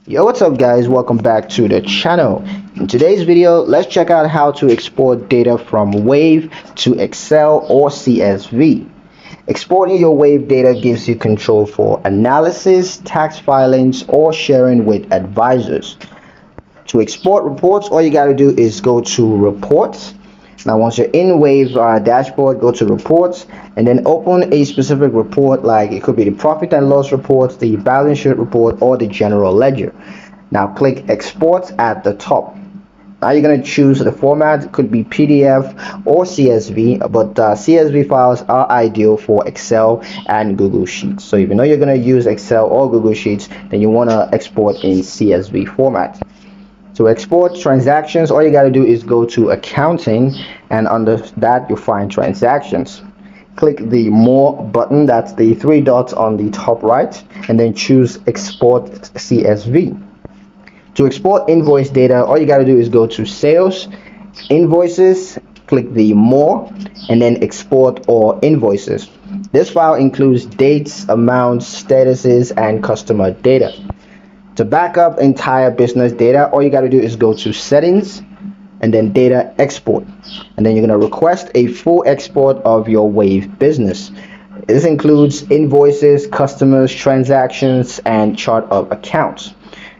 Yo, what's up guys, welcome back to the channel. In today's video, let's check out how to export data from Wave to Excel or CSV. Exporting your Wave data gives you control for analysis, tax filings, or sharing with advisors. To export reports, all you got to do is go to reports. Now once you're in Wave dashboard, go to reports and then open a specific report, like it could be the profit and loss reports, the balance sheet report, or the general ledger. Now click export at the top. Now you're going to choose the format. It could be PDF or CSV, but CSV files are ideal for Excel and Google Sheets. So if you know you're going to use Excel or Google Sheets, then you want to export in CSV format. To export transactions, all you got to do is go to accounting, and under that you'll find transactions. Click the more button, that's the three dots on the top right, and then choose export CSV. To export invoice data, all you got to do is go to sales, invoices, click the more, and then export all invoices. This file includes dates, amounts, statuses, and customer data. To back up entire business data, all you got to do is go to settings and then data export, and then you're going to request a full export of your Wave business. This includes invoices, customers, transactions, and chart of accounts.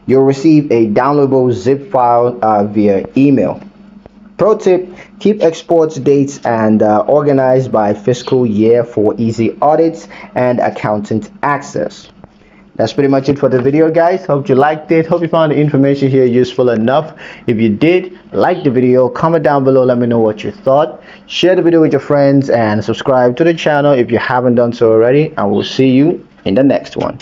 You'll receive a downloadable zip file via email. Pro tip: keep exports dates and organized by fiscal year for easy audits and accountant access. That's pretty much it for the video, guys. Hope you liked it. Hope you found the information here useful enough. If you did, like the video, comment down below, let me know what you thought. Share the video with your friends and subscribe to the channel if you haven't done so already, and we'll see you in the next one.